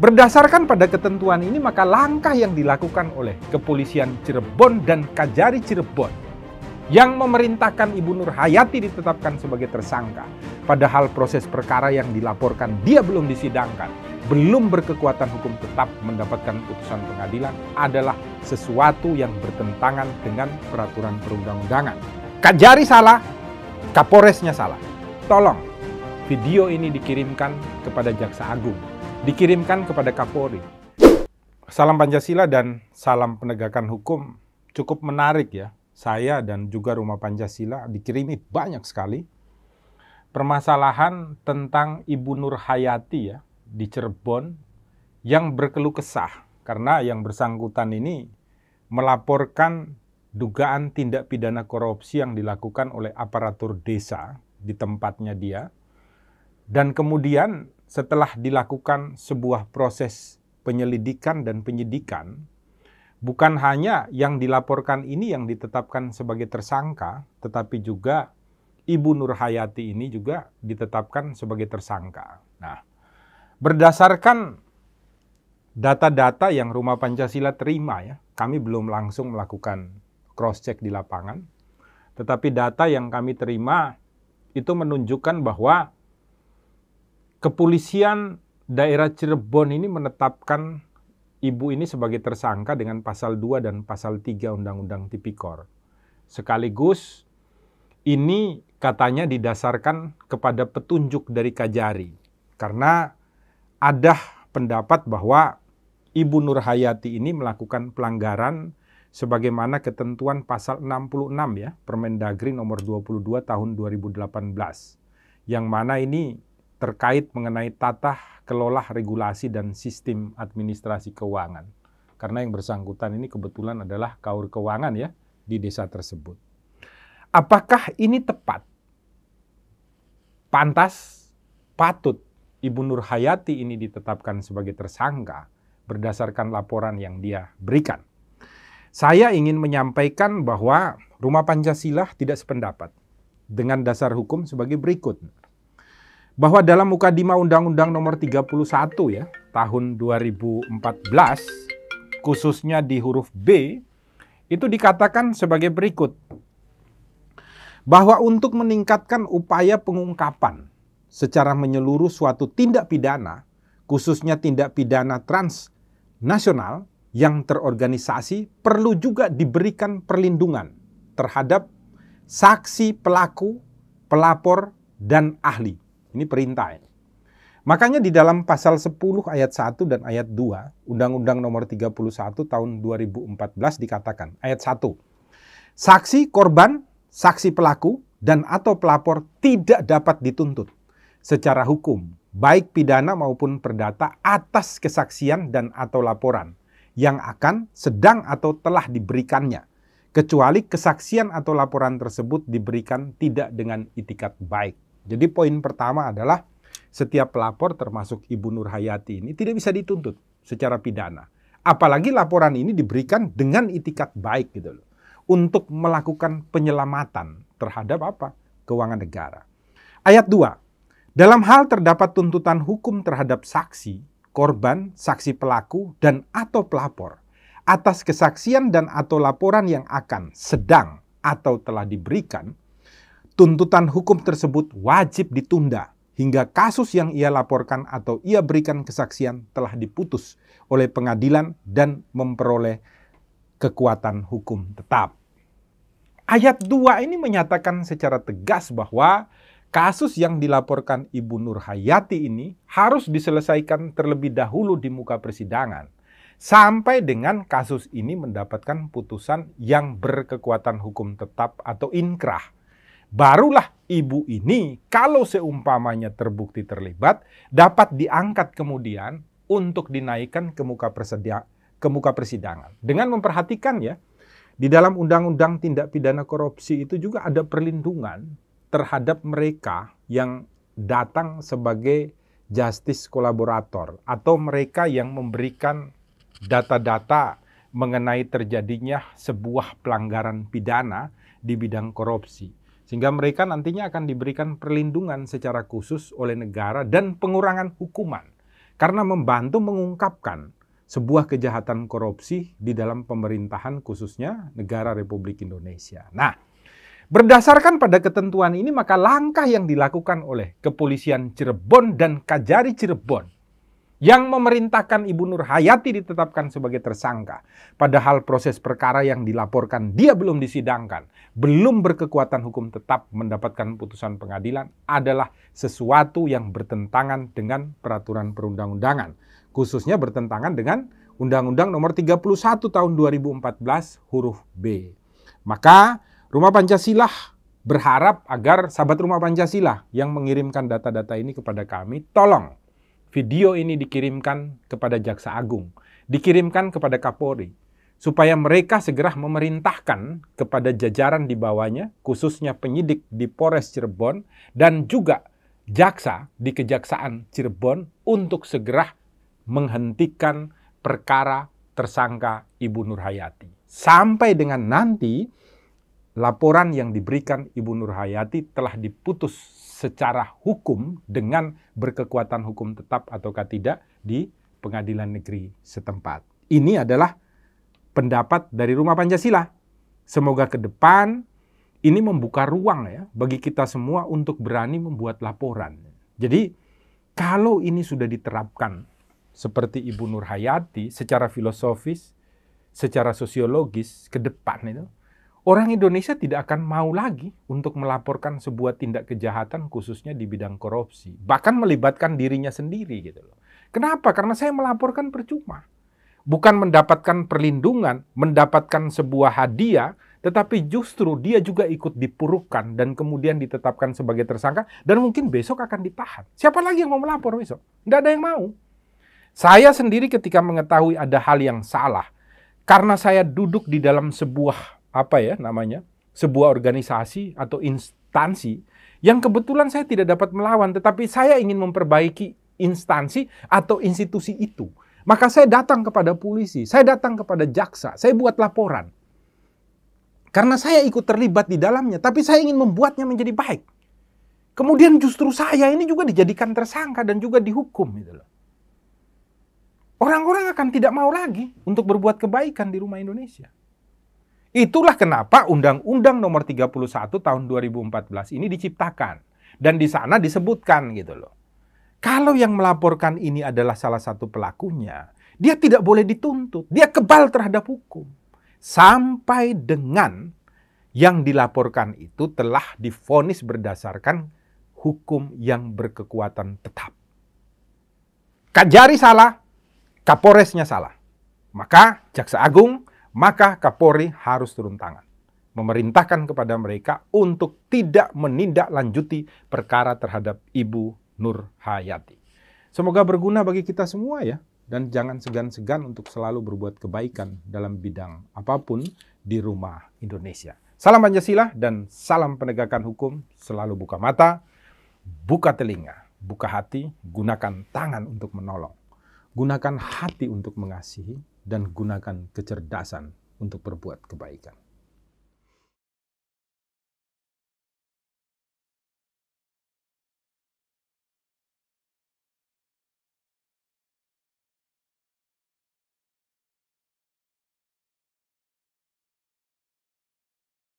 Berdasarkan pada ketentuan ini, maka langkah yang dilakukan oleh Kepolisian Cirebon dan Kajari Cirebon yang memerintahkan Ibu Nur Hayati ditetapkan sebagai tersangka, padahal proses perkara yang dilaporkan dia belum disidangkan, belum berkekuatan hukum tetap mendapatkan putusan pengadilan, adalah sesuatu yang bertentangan dengan peraturan perundang-undangan. Kajari salah, Kapolresnya salah. Tolong, video ini dikirimkan kepada Jaksa Agung, dikirimkan kepada Kapolri. Salam Pancasila dan salam penegakan hukum. Cukup menarik ya. Saya dan juga Rumah Pancasila dikirimi banyak sekali permasalahan tentang Ibu Nur Hayati ya di Cirebon yang berkeluh kesah karena yang bersangkutan ini melaporkan dugaan tindak pidana korupsi yang dilakukan oleh aparatur desa di tempatnya dia. Dan kemudian setelah dilakukan sebuah proses penyelidikan dan penyidikan, bukan hanya yang dilaporkan ini yang ditetapkan sebagai tersangka, tetapi juga Ibu Nur Hayati ini juga ditetapkan sebagai tersangka. Nah, berdasarkan data-data yang Rumah Pancasila terima ya, kami belum langsung melakukan cross-check di lapangan, tetapi data yang kami terima itu menunjukkan bahwa Kepolisian daerah Cirebon ini menetapkan ibu ini sebagai tersangka dengan pasal 2 dan pasal 3 Undang-Undang Tipikor. Sekaligus ini katanya didasarkan kepada petunjuk dari Kajari. Karena ada pendapat bahwa Ibu Nur Hayati ini melakukan pelanggaran sebagaimana ketentuan pasal 66 ya, Permendagri nomor 22 tahun 2018. Yang mana ini terkait mengenai tata kelola regulasi dan sistem administrasi keuangan. Karena yang bersangkutan ini kebetulan adalah kaur keuangan ya di desa tersebut. Apakah ini tepat? Pantas, patut Ibu Nur Hayati ini ditetapkan sebagai tersangka berdasarkan laporan yang dia berikan. Saya ingin menyampaikan bahwa Rumah Pancasila tidak sependapat dengan dasar hukum sebagai berikut. Bahwa dalam Mukadimah Undang-Undang nomor 31 ya, tahun 2014, khususnya di huruf B, itu dikatakan sebagai berikut. Bahwa untuk meningkatkan upaya pengungkapan secara menyeluruh suatu tindak pidana, khususnya tindak pidana transnasional yang terorganisasi, perlu juga diberikan perlindungan terhadap saksi, pelaku, pelapor, dan ahli. Ini perintah. Makanya di dalam pasal 10 ayat 1 dan ayat 2 Undang-Undang nomor 31 tahun 2014 dikatakan, ayat 1, saksi, korban, saksi pelaku, dan atau pelapor tidak dapat dituntut secara hukum, baik pidana maupun perdata atas kesaksian dan atau laporan yang akan, sedang atau telah diberikannya, kecuali kesaksian atau laporan tersebut diberikan tidak dengan itikat baik. Jadi poin pertama adalah setiap pelapor termasuk Ibu Nur Hayati ini tidak bisa dituntut secara pidana. Apalagi laporan ini diberikan dengan itikat baik gitu loh. Untuk melakukan penyelamatan terhadap apa? Keuangan negara. Ayat 2. Dalam hal terdapat tuntutan hukum terhadap saksi, korban, saksi pelaku, dan atau pelapor atas kesaksian dan atau laporan yang akan, sedang, atau telah diberikan, tuntutan hukum tersebut wajib ditunda hingga kasus yang ia laporkan atau ia berikan kesaksian telah diputus oleh pengadilan dan memperoleh kekuatan hukum tetap. Ayat 2 ini menyatakan secara tegas bahwa kasus yang dilaporkan Ibu Nur Hayati ini harus diselesaikan terlebih dahulu di muka persidangan sampai dengan kasus ini mendapatkan putusan yang berkekuatan hukum tetap atau inkrah. Barulah ibu ini kalau seumpamanya terbukti terlibat dapat diangkat kemudian untuk dinaikkan ke muka persidangan. Dengan memperhatikan ya, di dalam Undang-Undang Tindak Pidana Korupsi itu juga ada perlindungan terhadap mereka yang datang sebagai justice kolaborator atau mereka yang memberikan data-data mengenai terjadinya sebuah pelanggaran pidana di bidang korupsi. Sehingga mereka nantinya akan diberikan perlindungan secara khusus oleh negara dan pengurangan hukuman. karena membantu mengungkapkan sebuah kejahatan korupsi di dalam pemerintahan khususnya negara Republik Indonesia. Nah, berdasarkan pada ketentuan ini, maka langkah yang dilakukan oleh Kepolisian Cirebon dan Kajari Cirebon yang memerintahkan Ibu Nur Hayati ditetapkan sebagai tersangka, padahal proses perkara yang dilaporkan dia belum disidangkan, belum berkekuatan hukum tetap mendapatkan putusan pengadilan, adalah sesuatu yang bertentangan dengan peraturan perundang-undangan, khususnya bertentangan dengan Undang-Undang Nomor 31 Tahun 2014 huruf B. Maka Rumah Pancasila berharap agar sahabat Rumah Pancasila yang mengirimkan data-data ini kepada kami, tolong video ini dikirimkan kepada Jaksa Agung, dikirimkan kepada Kapolri, supaya mereka segera memerintahkan kepada jajaran di bawahnya, khususnya penyidik di Polres Cirebon, dan juga jaksa di Kejaksaan Cirebon, untuk segera menghentikan perkara tersangka Ibu Nur Hayati. Sampai dengan nanti, laporan yang diberikan Ibu Nur Hayati telah diputus secara hukum dengan berkekuatan hukum tetap ataukah tidak di pengadilan negeri setempat. Ini adalah pendapat dari Rumah Pancasila. Semoga ke depan ini membuka ruang ya bagi kita semua untuk berani membuat laporan. Jadi kalau ini sudah diterapkan seperti Ibu Nur Hayati secara filosofis, secara sosiologis ke depan itu, orang Indonesia tidak akan mau lagi untuk melaporkan sebuah tindak kejahatan khususnya di bidang korupsi. Bahkan melibatkan dirinya sendiri gitu loh. Kenapa? Karena saya melaporkan percuma. Bukan mendapatkan perlindungan, mendapatkan sebuah hadiah, tetapi justru dia juga ikut dipurukan dan kemudian ditetapkan sebagai tersangka dan mungkin besok akan ditahan. Siapa lagi yang mau melapor besok? Nggak ada yang mau. Saya sendiri ketika mengetahui ada hal yang salah, karena saya duduk di dalam sebuah sebuah organisasi atau instansi yang kebetulan saya tidak dapat melawan, tetapi saya ingin memperbaiki instansi atau institusi itu. Maka saya datang kepada polisi, saya datang kepada jaksa, saya buat laporan. Karena saya ikut terlibat di dalamnya, tapi saya ingin membuatnya menjadi baik. Kemudian justru saya ini juga dijadikan tersangka dan juga dihukum. Gitu loh. Orang-orang akan tidak mau lagi untuk berbuat kebaikan di rumah Indonesia. Itulah kenapa Undang-Undang Nomor 31 Tahun 2014 ini diciptakan. Dan di sana disebutkan gitu loh. Kalau yang melaporkan ini adalah salah satu pelakunya, dia tidak boleh dituntut. Dia kebal terhadap hukum. Sampai dengan yang dilaporkan itu telah divonis berdasarkan hukum yang berkekuatan tetap. Kajari salah, Kapolresnya salah. Maka Jaksa Agung, maka Kapolri harus turun tangan. Memerintahkan kepada mereka untuk tidak menindaklanjuti perkara terhadap Ibu Nur Hayati. Semoga berguna bagi kita semua ya. Dan jangan segan-segan untuk selalu berbuat kebaikan dalam bidang apapun di rumah Indonesia. Salam Pancasila dan salam penegakan hukum. Selalu buka mata, buka telinga, buka hati, gunakan tangan untuk menolong. Gunakan hati untuk mengasihi dan gunakan kecerdasan untuk berbuat kebaikan.